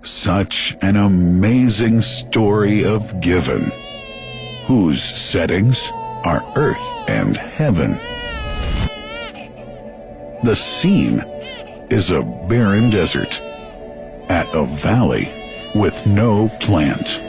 Such an amazing story of giving, whose settings are earth and heaven. The scene is a barren desert at a valley with no plant.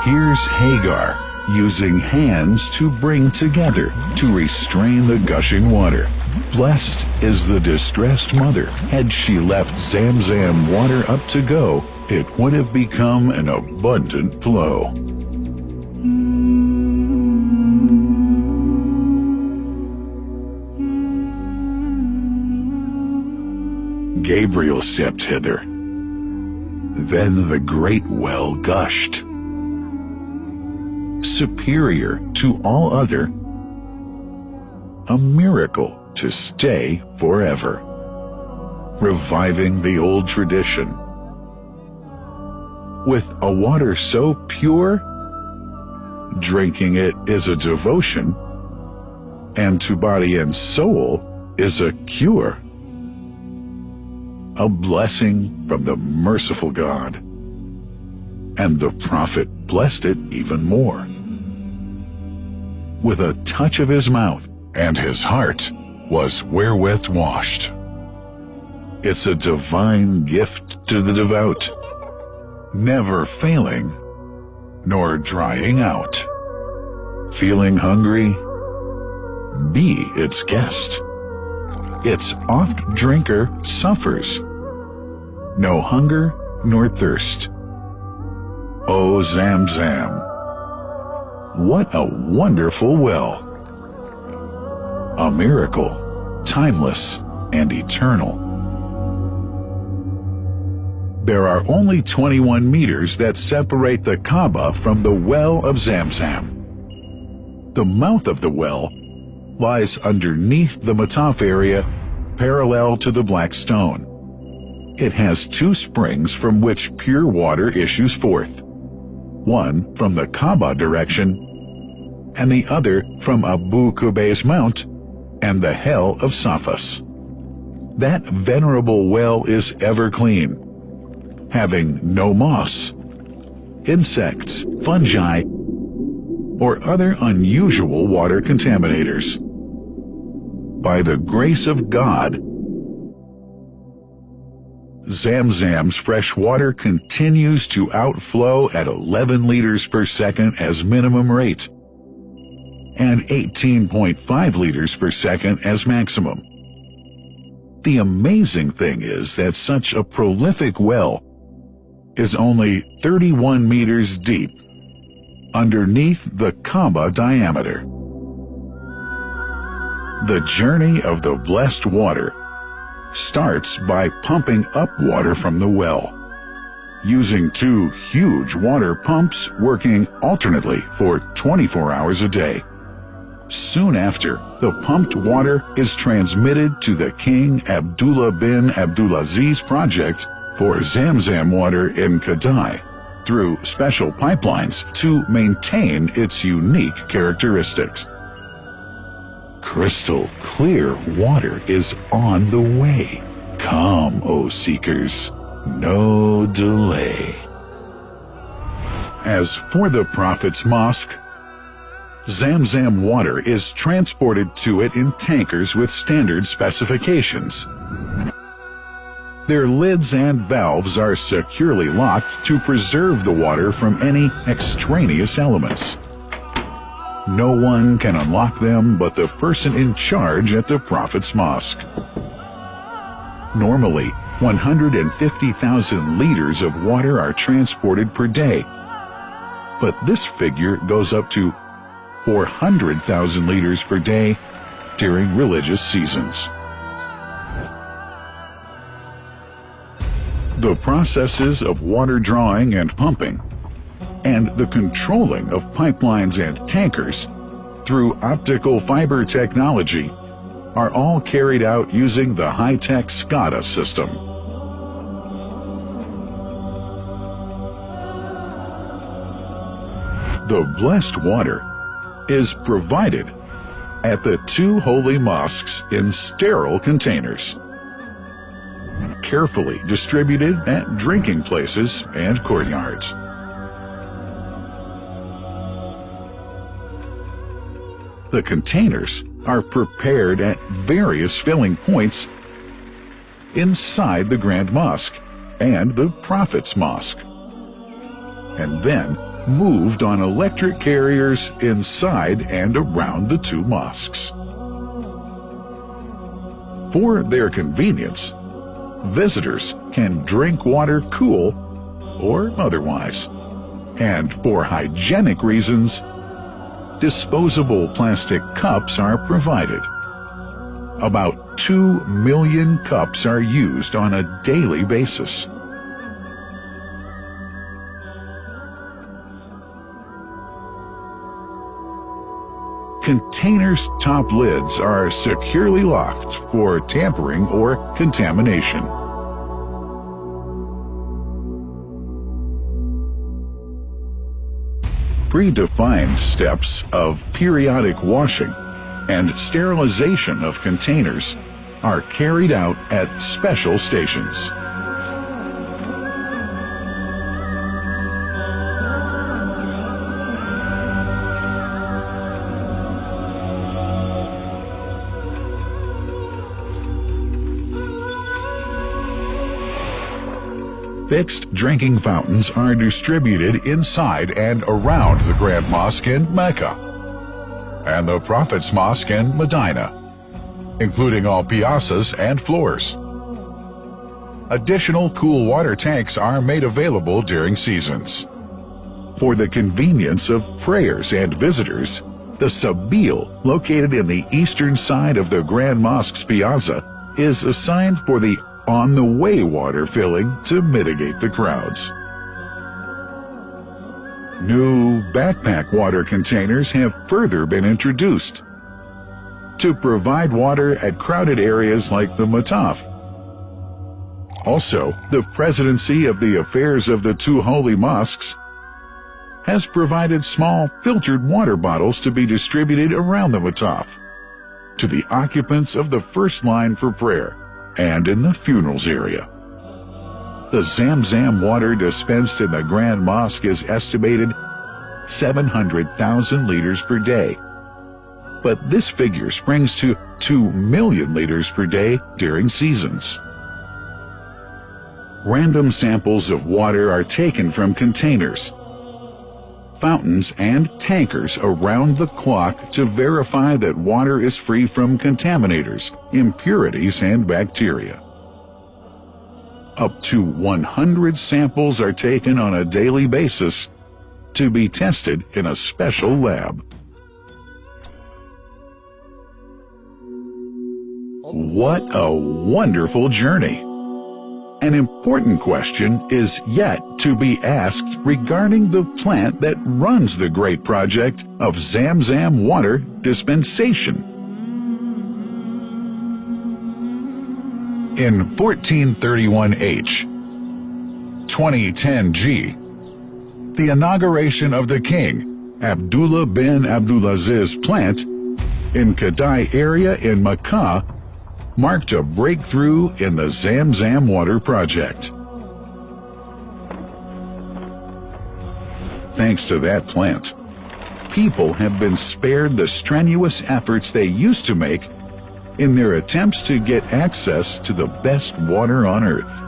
Here's Hagar using hands to bring together to restrain the gushing water. Blessed is the distressed mother. Had she left Zamzam water up to go, it would have become an abundant flow. Gabriel stepped hither. Then the great well gushed, superior to all other, a miracle to stay forever, reviving the old tradition. With a water so pure, drinking it is a devotion, and to body and soul is a cure, a blessing from the merciful God. And the prophet blessed it even more. With a touch of his mouth, and his heart was wherewith washed. It's a divine gift to the devout, never failing, nor drying out. Feeling hungry? Be its guest. Its oft drinker suffers no hunger nor thirst. O Zamzam, what a wonderful well! A miracle, timeless and eternal. There are only 21 meters that separate the Kaaba from the well of Zamzam. The mouth of the well lies underneath the Mataf area, parallel to the Black Stone. It has two springs from which pure water issues forth, one from the Kaaba direction, and the other from Abu Qubay's Mount and the Hell of Safas. That venerable well is ever clean, having no moss, insects, fungi, or other unusual water contaminators. By the grace of God, Zamzam's fresh water continues to outflow at 11 liters per second as minimum rate, and 18.5 liters per second as maximum. The amazing thing is that such a prolific well is only 31 meters deep, underneath the Kaaba diameter. The journey of the blessed water starts by pumping up water from the well, using two huge water pumps working alternately for 24 hours a day. Soon after, the pumped water is transmitted to the King Abdullah bin Abdulaziz project for Zamzam water in Kadai through special pipelines to maintain its unique characteristics. Crystal clear water is on the way. Come, O seekers, no delay. As for the Prophet's Mosque, Zamzam water is transported to it in tankers with standard specifications. Their lids and valves are securely locked to preserve the water from any extraneous elements. No one can unlock them but the person in charge at the Prophet's Mosque. Normally, 150,000 liters of water are transported per day, but this figure goes up to 400,000 liters per day during religious seasons. The processes of water drawing and pumping and the controlling of pipelines and tankers through optical fiber technology are all carried out using the high-tech SCADA system. The blessed water is provided at the two holy mosques in sterile containers, carefully distributed at drinking places and courtyards. The containers are prepared at various filling points inside the Grand Mosque and the Prophet's Mosque, and then moved on electric carriers inside and around the two mosques. For their convenience, visitors can drink water cool or otherwise, and for hygienic reasons, disposable plastic cups are provided. About 2 million cups are used on a daily basis. Containers' top lids are securely locked for tampering or contamination. Predefined steps of periodic washing and sterilization of containers are carried out at special stations. Fixed drinking fountains are distributed inside and around the Grand Mosque in Mecca and the Prophet's Mosque in Medina, including all piazzas and floors. Additional cool water tanks are made available during seasons. For the convenience of prayers and visitors, the Sabil, located in the eastern side of the Grand Mosque's piazza, is assigned for the on-the-way water filling to mitigate the crowds. New backpack water containers have further been introduced to provide water at crowded areas like the Mataf. Also, the Presidency of the Affairs of the Two Holy Mosques has provided small filtered water bottles to be distributed around the Mataf to the occupants of the first line for prayer and in the funerals area. The Zamzam water dispensed in the Grand Mosque is estimated 700,000 liters per day, but this figure springs to 2 million liters per day during seasons. Random samples of water are taken from containers, fountains, and tankers around the clock to verify that water is free from contaminators, impurities, and bacteria. Up to 100 samples are taken on a daily basis to be tested in a special lab. What a wonderful journey! An important question is yet to be asked regarding the plant that runs the great project of Zamzam water dispensation. In 1431H, 2010G, the inauguration of the king, Abdullah bin Abdulaziz plant in Kadai area in Makkah marked a breakthrough in the Zamzam water project. Thanks to that plant, people have been spared the strenuous efforts they used to make in their attempts to get access to the best water on earth.